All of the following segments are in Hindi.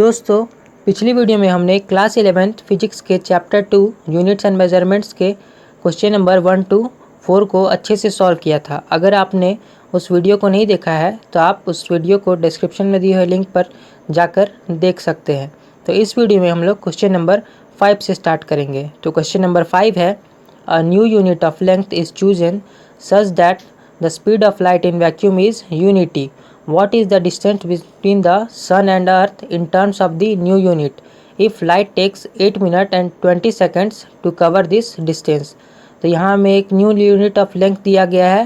दोस्तों, पिछली वीडियो में हमने क्लास 11th फिजिक्स के चैप्टर 2 यूनिट्स एंड मेजरमेंट्स के क्वेश्चन नंबर 1 to 4 को अच्छे से सॉल्व किया था। अगर आपने उस वीडियो को नहीं देखा है तो आप उस वीडियो को डिस्क्रिप्शन में दिए हुए लिंक पर जाकर देख सकते हैं। तो इस वीडियो में हम लोग क्वेश्चन नंबर 5 से स्टार्ट करेंगे। तो क्वेश्चन नंबर 5 है, a new unit of length is chosen such that the speed of light in vacuum is unity. What is the distance between the sun and earth in terms of the new unit if light takes 8 minutes and 20 seconds to cover this distance? तो यहाँ हमें एक न्यू यूनिट ऑफ लेंथ दिया गया है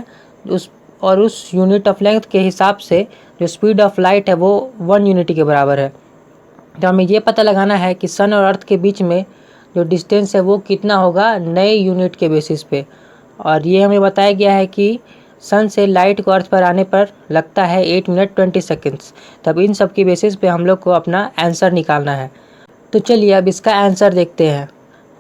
उस यूनिट ऑफ लेंथ के हिसाब से जो स्पीड ऑफ लाइट है वो 1 यूनिट के बराबर है। तो हमें ये पता लगाना है कि सन और अर्थ के बीच में जो डिस्टेंस है वो कितना होगा नए यूनिट के बेसिस पे। और ये हमें बताया गया है कि सन से लाइट को अर्थ पर आने पर लगता है 8 मिनट 20 सेकेंड्स। तब इन सब की बेसिस पे हम लोग को अपना आंसर निकालना है। तो चलिए अब इसका आंसर देखते हैं।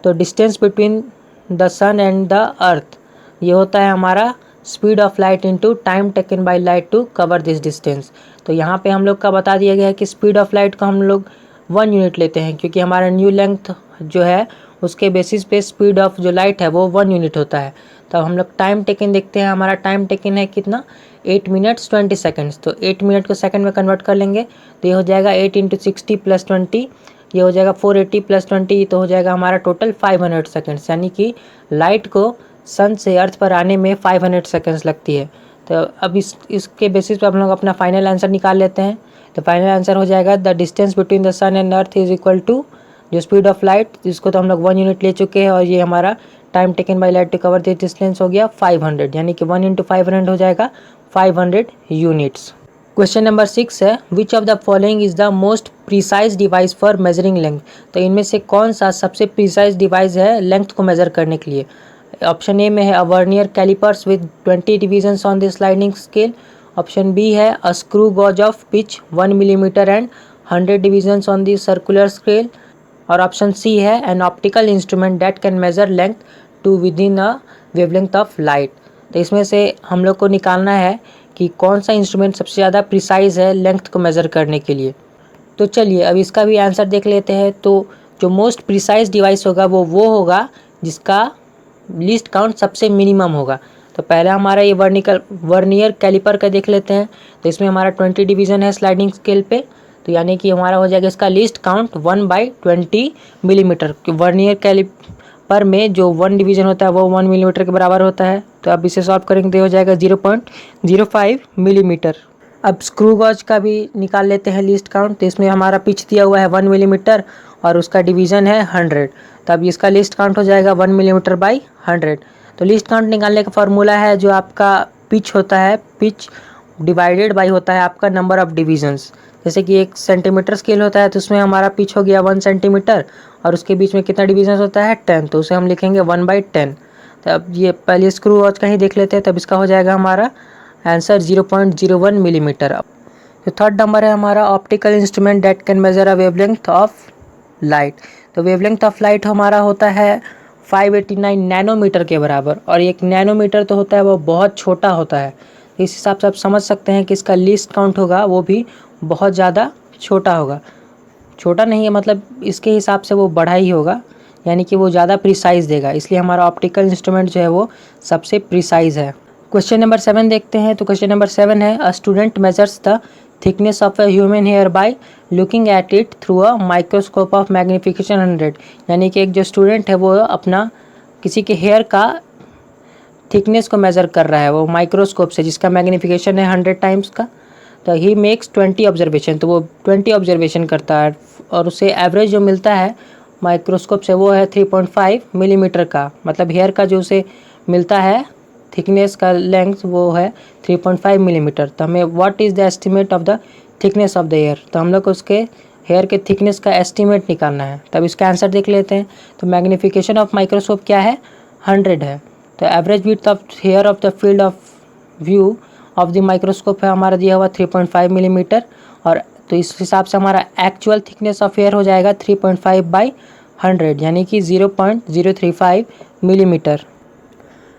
तो distance between the sun and the earth ये होता है हमारा speed of light into time taken by light to cover this distance. तो यहाँ पे हम लोग का बता दिया गया है कि स्पीड ऑफ लाइट को हम लोग 1 यूनिट लेते हैं, क्योंकि हमारा न्यू लेंथ जो है उसके बेसिस पे स्पीड ऑफ जो लाइट है वो 1 यूनिट होता है। तो हम लोग टाइम टेकन देखते हैं। हमारा टाइम टेकन है कितना, 8 मिनट्स 20 सेकेंड्स। तो 8 मिनट को सेकंड में कन्वर्ट कर लेंगे तो ये हो जाएगा 8 × 60 + 20, ये हो जाएगा 480 + 20, तो हो जाएगा हमारा टोटल 500 सेकेंड्स। यानी कि लाइट को सन से अर्थ पर आने में 500 सेकेंड्स लगती है। तो अब इसके बेसिस पर हम लोग अपना फाइनल आंसर निकाल लेते हैं। तो फाइनल आंसर हो जाएगा the distance between the sun and earth is equal to जो स्पीड ऑफ लाइट, जिसको तो हम लोग 1 यूनिट ले चुके हैं, और ये हमारा time taken by light to cover this distance हो गया 500, यानी कि 1 × 500 हो जाएगा 500 यूनिट्स। क्वेश्चन नंबर 6 है, which of the following is the most precise device for measuring length. तो इनमें से कौन सा सबसे प्रिसाइज डिवाइस है लेंथ को मेजर करने के लिए. ऑप्शन ए में है a vernier callipers with 20 divisions on the sliding scale. Option B है a screw gauge of pitch 1 millimetre and 100 divisions on the circular scale. और ऑप्शन सी है an optical instrument that can measure length to within a wavelength of light. तो इसमें से हम लोग को निकालना है कि कौन सा इंस्ट्रूमेंट सबसे ज़्यादा प्रिसाइज है लेंथ को मेज़र करने के लिए. तो चलिए अब इसका भी आंसर देख लेते हैं. तो जो मोस्ट प्रिसाइज डिवाइस होगा वो होगा जिसका लीस्ट काउंट सबसे मिनिमम होगा. तो पहले हमारा ये वर्नियर कैलिपर का देख लेते हैं. तो इसमें हमारा 20 डिवीज़न है स्लाइडिंग स्केल पे. तो यानी कि हमारा हो जाएगा इसका least count 1/20 millimetre. Vernier calliper में जो 1 डिवीज़न होता है वो 1 मिलीमीटर के बराबर होता है. तो अब इसे सॉल्व करेंगे तो हो जाएगा 0.05 मिलीमीटर. अब स्क्रू गॉज का भी निकाल लेते हैं लीस्ट काउंट. तो इसमें हमारा पिच दिया हुआ है 1 मिलीमीटर और उसका डिवीज़न है 100. तो अब इसका लीस्ट काउंट हो जाएगा 1 मिलीमीटर बाई 100. तो लीस्ट काउंट निकालने का फार्मूला है जो आपका पिच होता है, पिच डिवाइडेड बाई होता है आपका नंबर ऑफ डिवीजन्स. जैसे कि 1 सेंटीमीटर स्केल होता है तो उसमें हमारा पिच हो गया 1 सेंटीमीटर और उसके बीच में कितना डिवीजन होता है 10. तो उसे हम लिखेंगे 1/10. तो अब ये पहले स्क्रू गॉज का ही देख लेते हैं. तब इसका हो जाएगा हमारा आंसर 0.01 मिलीमीटर. तो थर्ड नंबर है हमारा optical instrument that can measure a wavelength of light. तो वेवलेंथ ऑफ लाइट हमारा होता है 589 नैनोमीटर के बराबर. और एक नैनोमीटर तो होता है वो बहुत छोटा होता है. इस हिसाब से आप समझ सकते हैं कि इसका लीस्ट काउंट होगा वो भी बहुत ज़्यादा छोटा होगा. छोटा नहीं है, मतलब इसके हिसाब से वो बड़ा ही होगा, यानी कि वो ज़्यादा प्रिसाइज देगा. इसलिए हमारा ऑप्टिकल इंस्ट्रूमेंट जो है वो सबसे प्रिसाइज है. क्वेश्चन नंबर 7 देखते हैं. तो क्वेश्चन नंबर 7 है, a student measures the thickness of a human hair by looking at it through a microscope of magnification 100. यानी कि एक जो स्टूडेंट है वो अपना किसी के हेयर का थिकनेस को मेज़र कर रहा है वो माइक्रोस्कोप से, जिसका मैग्नीफिकेशन है 100 टाइम्स का. तो ही मेक्स 20 ऑब्जर्वेशन. तो वो 20 ऑब्जर्वेशन करता है और उसे एवरेज जो मिलता है माइक्रोस्कोप से वो है 3.5 मिलीमीटर का. मतलब हेयर का जो उसे मिलता है थिकनेस का लेंथ वो है 3.5 मिलीमीटर. तो हमें what is the estimate of the thickness of the hair. तो हम लोग को उसके हेयर के थिकनेस का एस्टिमेट निकालना है. तब इसका आंसर देख लेते हैं. तो मैग्नीफिकेशन ऑफ माइक्रोस्कोप क्या है, 100 है. तो average width of hair of the field of view of the microscope है हमारा दिया हुआ 3.5 मिलीमीटर. और तो इस हिसाब से हमारा एक्चुअल थिकनेस ऑफ हेयर हो जाएगा 3.5/100, यानी कि 0.035 मिलीमीटर.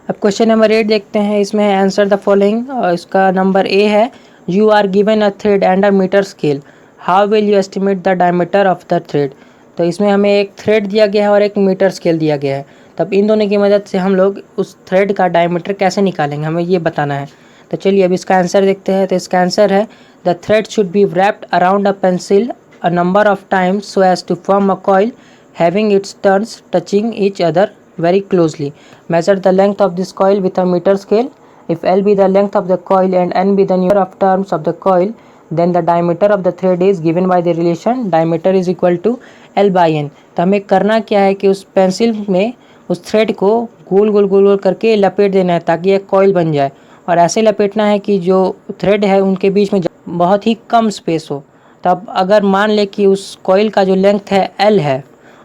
अब क्वेश्चन नंबर 8 देखते हैं. इसमें आंसर द फॉलोइंग. इसका नंबर ए है, you are given a thread and a metre scale. How will you estimate the diameter of the thread. तो इसमें हमें एक थ्रेड दिया गया है और एक मीटर स्केल दिया गया है। तब इन दोनों की मदद से हम लोग उस थ्रेड का डायमीटर कैसे निकालेंगे, हमें ये बताना है। तो चलिए अब इसका आंसर देखते हैं। तो इसका आंसर है the thread should be wrapped around a pencil a number of times so as to form a coil having its turns touching each other very closely. Measure the length of this coil with a meter scale. If L be the length of the coil and N be the number of turns of the coil, then the diameter of the thread is given by the relation diameter is equal to L by N. तो हमें करना क्या है कि उस पेंसिल में उस थ्रेड को गोल गोल गोल गोल करके लपेट देना है ताकि एक कॉइल बन जाए, और ऐसे लपेटना है कि जो थ्रेड है उनके बीच में बहुत ही कम स्पेस हो। तब अगर मान ले कि उस कॉइल का जो लेंथ है L है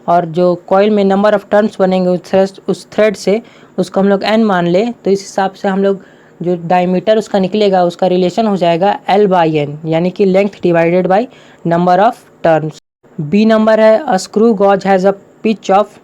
और जो कॉइल में नंबर ऑफ टर्न्स बनेंगे उस थ्रेड से उसको हम लोग N मान ले, तो इस हिसाब से हम लोग जो डायमीटर उसका निकलेगा उसका रिलेशन हो जाएगा L बाई N, यानी कि length divided by number of turns. B number है a screw gauge has a pitch of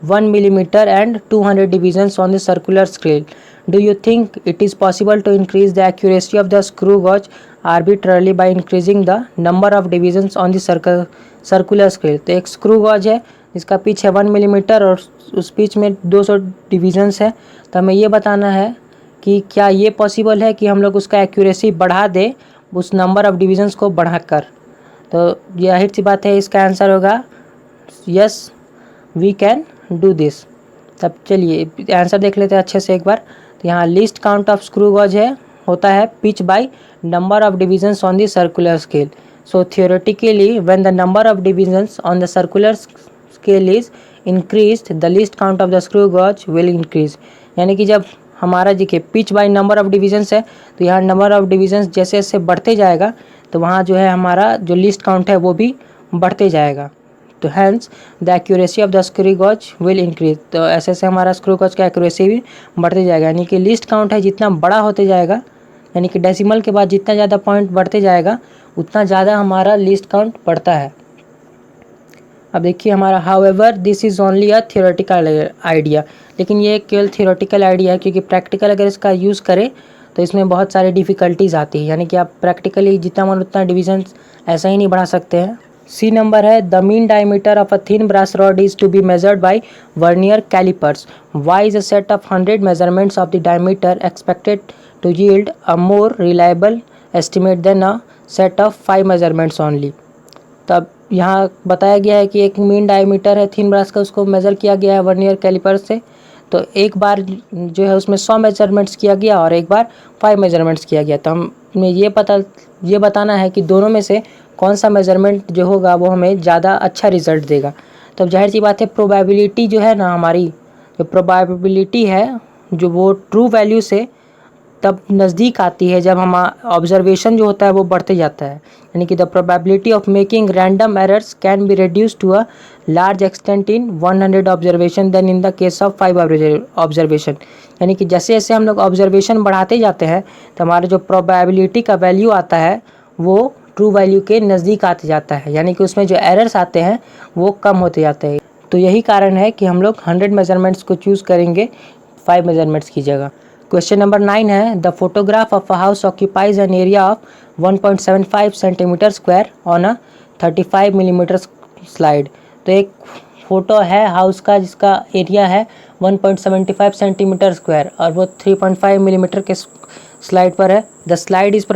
1 millimeter and 200 divisions on the circular scale. Do you think it is possible to increase the accuracy of the screw gauge arbitrarily by increasing the number of divisions on the circular scale? तो एक स्क्रू गॉज है जिसका पिच है 1 मिलीमीटर और उस पिच में 200 डिविजन्स है। तो हमें ये बताना है कि क्या ये पॉसिबल है कि हम लोग उसका एक्यूरेसी बढ़ा दें उस नंबर ऑफ डिविजन्स को बढ़ाकर। तो जाहिर सी बात है इसका आंसर होगा yes we can do this. तब चलिए आंसर देख लेते हैं अच्छे से एक बार। तो यहाँ least count of screw gauge है होता है pitch by number of divisions on the circular scale. So theoretically when the number of divisions on the circular scale is increased the least count of the screw gauge will increase. यानी कि जब हमारा देखिए pitch by number of divisions है तो यहाँ नंबर ऑफ डिविजन्स जैसे जैसे बढ़ते जाएगा तो वहाँ जो है हमारा जो लिस्ट काउंट है वो भी बढ़ते जाएगा। तो hence the accuracy of the screw gauge will increase. तो ऐसे ऐसे हमारा स्क्रू गॉज का एक्यूरेसी भी बढ़ते जाएगा, यानी कि लिस्ट काउंट है जितना बड़ा होते जाएगा, यानी कि डेसिमल के बाद जितना ज़्यादा पॉइंट बढ़ते जाएगा उतना ज़्यादा हमारा लिस्ट काउंट बढ़ता है। अब देखिए हमारा however this is only a theoretical idea, लेकिन ये केवल थियोरेटिकल आइडिया है क्योंकि प्रैक्टिकल अगर इसका यूज़ करें तो इसमें बहुत सारी डिफ़िकल्टीज़ आती है, यानी कि आप प्रैक्टिकली जितना मन उतना डिविजन ऐसा ही नहीं बढ़ा सकते हैं। सी नंबर है the mean diameter of a thin brass rod is to be measured by vernier callipers. Why is a set of 100 measurements of the diameter expected to yield a more reliable estimate than a set of 5 measurements only. तब यहाँ बताया गया है कि एक मीन डायमीटर है थिन ब्रास का, उसको मेज़र किया गया है वर्नियर कैलिपर से। तो एक बार जो है उसमें 100 मेजरमेंट्स किया गया और एक बार 5 मेजरमेंट्स किया गया। तो हमें ये बताना है कि दोनों में से कौन सा मेजरमेंट जो होगा वो हमें ज़्यादा अच्छा रिजल्ट देगा। तो जाहिर सी बात है प्रोबेबिलिटी जो है ना, हमारी जो प्रोबेबिलिटी है जो वो ट्रू वैल्यू से तब नज़दीक आती है जब हम ऑब्जर्वेशन जो होता है वो बढ़ते जाता है, यानी कि the probability of making random errors can be reduce to a large extent in 100 observation than in the case of 5 observation. यानी कि जैसे जैसे हम लोग ऑब्जर्वेशन बढ़ाते जाते हैं तो हमारा जो प्रोबेबिलिटी का वैल्यू आता है वो ट्रू वैल्यू के नज़दीक आते जाता है, यानी कि उसमें जो एरर्स आते हैं वो कम होते जाते हैं। तो यही कारण है कि हम लोग 100 मेजरमेंट्स को चूज़ करेंगे 5 मेजरमेंट्स की जगह। क्वेश्चन नंबर 9 है the photograph of a house occupies an area of 1.75 centimetre square on a 35 millimetre slide. तो एक फ़ोटो है हाउस का जिसका एरिया है 1.75 सेंटीमीटर स्क्वायर और वो 3.5 मिलीमीटर के स्लाइड पर है। The slide is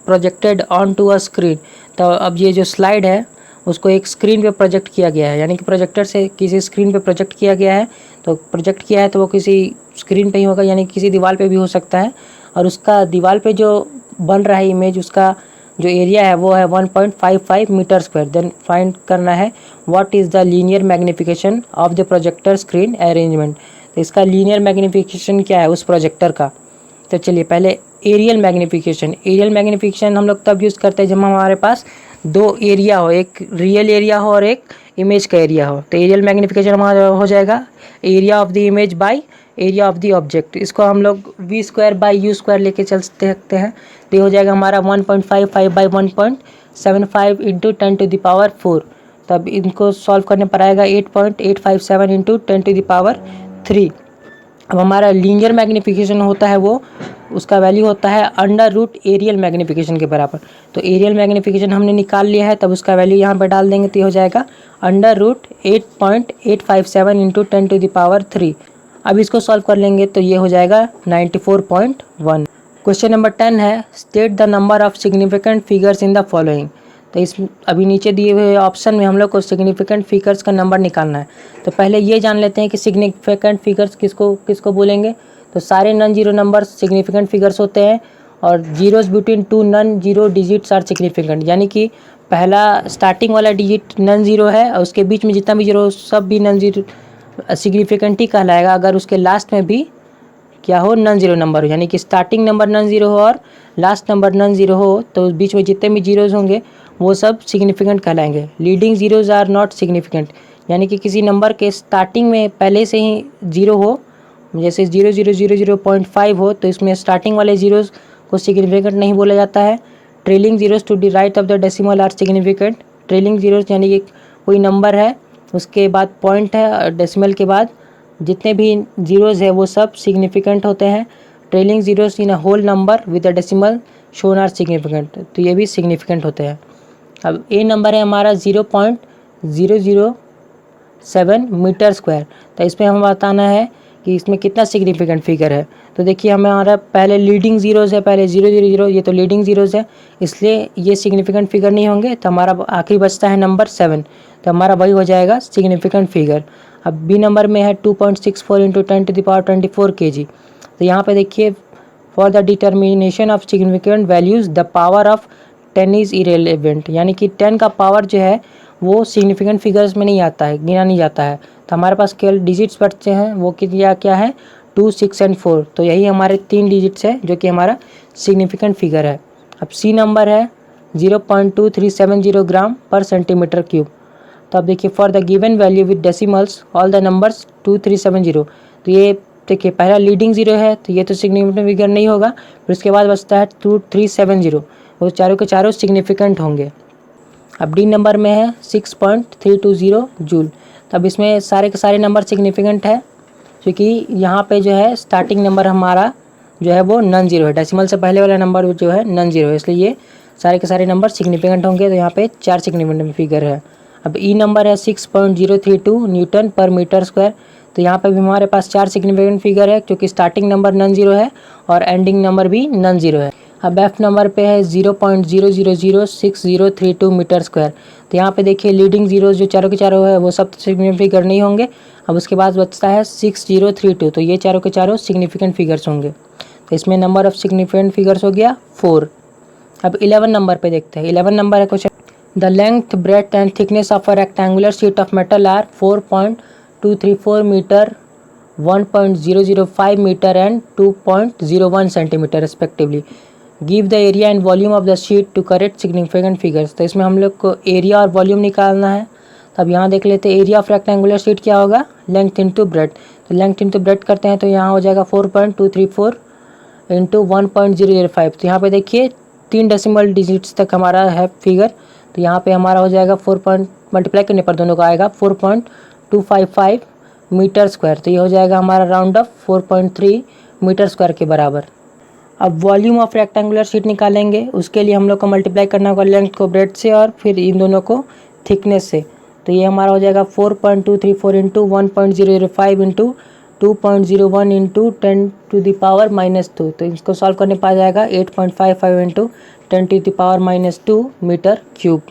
projected on to a screen. तो अब ये जो स्लाइड है उसको एक स्क्रीन पे प्रोजेक्ट किया गया है, यानी कि प्रोजेक्टर से किसी स्क्रीन पे प्रोजेक्ट किया गया है। तो प्रोजेक्ट किया है तो वो किसी स्क्रीन पे ही होगा, यानी किसी दीवार पे भी हो सकता है। और उसका दीवार पे जो बन रहा है इमेज, उसका जो एरिया है वो है 1.55 मीटर स्क्वायर। देन फाइंड करना है what is the linear magnification of the projector screen arrangement. तो इसका लीनियर मैग्निफिकेशन क्या है उस प्रोजेक्टर का। तो चलिए पहले एरियल मैग्निफिकेशन हम लोग तब यूज़ करते हैं जब हमारे पास दो एरिया हो, एक रियल एरिया हो और एक इमेज का एरिया हो। तो एरियल मैग्निफिकेशन हमारा हो जाएगा area of the image by area of the object. इसको हम लोग v square by u square लेके चल सकते हैं। तो ये हो जाएगा हमारा 1.55 by 1.75 into 10 to the power 4। तब इनको सॉल्व करने पर आएगा 8.857 इंटू 10 टू द पावर 3। अब हमारा लीनियर मैग्नीफिकेशन होता है वो उसका वैल्यू होता है अंडर रूट एरियल मैग्नीफिकेशन के बराबर। तो एरियल मैग्नीफिकेशन हमने निकाल लिया है, तब उसका वैल्यू यहाँ पर डाल देंगे तो ये हो जाएगा अंडर रूट 8.857 इंटू 10⁻3। अब इसको सॉल्व कर लेंगे तो ये हो जाएगा 94.1। क्वेश्चन नंबर 10 है state the number of significant figures in the following. तो इस अभी नीचे दिए हुए ऑप्शन में हम लोग को सिग्निफिकेंट फिगर्स का नंबर निकालना है। तो पहले ये जान लेते हैं कि सिग्निफिकेंट फिगर्स किसको बोलेंगे। तो सारे non zero number significant figures होते हैं और zeros between two non zero digits are significant, यानी कि पहला स्टार्टिंग वाला डिजिट नॉन जीरो है और उसके बीच में जितना भी जीरो सब भी नॉन जीरो सिग्निफिकेंट ही कहलाएगा अगर उसके लास्ट में भी क्या हो नॉन जीरो नंबर हो, यानी कि स्टार्टिंग नंबर नॉन जीरो हो और लास्ट नंबर नॉन जीरो हो तो बीच में जितने भी जीरोज होंगे वो सब सिग्निफिकेंट कहलाएंगे। Leading zeros are not significant, यानी कि किसी नंबर के स्टार्टिंग में पहले से ही जीरो हो, जैसे 0.000.5 हो तो इसमें स्टार्टिंग वाले जीरोज को सिग्निफिकेंट नहीं बोला जाता है। Trailing zeros to the right of the decimal are significant. Trailing zeros यानी कि कोई नंबर है उसके बाद पॉइंट है और डेसिमल के बाद जितने भी जीरोज़ है वो सब सिग्निफिकेंट होते हैं। Trailing zeros in a whole number with a decimal shown are significant, तो ये भी सिग्निफिकेंट होते हैं। अब ए नंबर है हमारा 0.007 मीटर स्क्वायर। तो इसमें हमें बताना है कि इसमें कितना सिग्निफिकेंट फिगर है। तो देखिए हमारा पहले लीडिंग जीरोज़ है, पहले 000, ये तो लीडिंग जीरोज़ है इसलिए ये सिग्निफिकेंट फिगर नहीं होंगे। तो हमारा आखिरी बचता है नंबर 7, तो हमारा वही हो जाएगा सिग्निफिकेंट फिगर। अब बी नंबर में है 2.64 इंटू 10⁻24 kg। तो यहाँ पे देखिए for the determination of significant values the power of 10 is irrelevant, यानी कि 10 का पावर जो है वो सिग्निफिकेंट फिगर्स में नहीं आता है, गिना नहीं जाता है। तो हमारे पास केवल डिजिट्स बचते हैं वो क्या है 2, 6 एंड 4। तो यही हमारे 3 डिजिट्स है जो कि हमारा सिग्निफिकेंट फिगर है। अब सी नंबर है 0.2370 ग्राम पर सेंटीमीटर क्यूब। तो अब देखिए for the given value with decimals all the numbers 2370। तो ये देखिए पहला लीडिंग जीरो है तो ये तो सिग्निफिकेंट फिगर नहीं होगा, फिर उसके बाद बचता है 2370, वो चारों के चारों सिग्निफिकेंट होंगे। अब डी नंबर में है 6.320 जूल। तब इसमें सारे के सारे नंबर सिग्निफिकेंट है क्योंकि यहाँ पे जो है स्टार्टिंग नंबर हमारा जो है वो नॉन जीरो है, डेसिमल से पहले वाला नंबर जो है नॉन जीरो है, इसलिए ये सारे के सारे नंबर सिग्निफिकेंट होंगे। तो यहाँ पे 4 सिग्निफिकेंट फिगर है। अब ई नंबर है 6.032 न्यूटन पर मीटर स्क्वायर। तो यहाँ पे भी हमारे पास 4 सिग्निफिकेंट फिगर है क्योंकि स्टार्टिंग नंबर नॉन जीरो है और एंडिंग नंबर भी नॉन जीरो है। अब एफ नंबर पे है 0.0006032 मीटर स्क्वायर। तो यहाँ पे देखिए लीडिंग जीरो जो चारों के चारों है वो सब सिग्निफिकेंट फिगर नहीं होंगे। अब उसके बाद बचता है 6032, तो ये चारों के चारों सिग्निफिकेंट फिगर्स होंगे। तो इसमें नंबर ऑफ सिग्निफिकेंट फिगर्स हो गया 4। अब 11 नंबर पे देखते हैं। 11 नंबर है question the length breadth and thickness of a rectangular sheet of metal are 4.234 metre, 1.005 metre and 2.01 centimetre respectively. Give the area and volume of the sheet to correct significant figures. तो इसमें हम लोग को एरिया और वॉल्यूम निकालना है। तब यहाँ देख लेते हैं एरिया ऑफ रेक्टेंगुलर शीट क्या होगा, लेंथ इंटू ब्रेथ। तो लेंथ इंटू ब्रेथ करते हैं तो यहाँ हो जाएगा 4.234 इंटू 1.005। तो यहाँ पे देखिए 3 डेसिमल डिजिट्स तक हमारा है फिगर। तो यहाँ पे हमारा हो जाएगा 4 मल्टीप्लाई करने पर दोनों का आएगा 4.255 मीटर स्क्वायर। तो ये हो जाएगा हमारा राउंड ऑफ 4.3 मीटर स्क्वायर के बराबर। अब वॉल्यूम ऑफ रेक्टेंगुलर शीट निकालेंगे, उसके लिए हम लोग को मल्टीप्लाई करना होगा लेंथ को ब्रेथ से और फिर इन दोनों को थिकनेस से। तो ये हमारा हो जाएगा 4.234 इंटू 1.005 इंटू 2.01 इंटू 10⁻⁻²। तो इसको सॉल्व करने पा जाएगा 8.55 इंटू 10⁻⁻² मीटर क्यूब।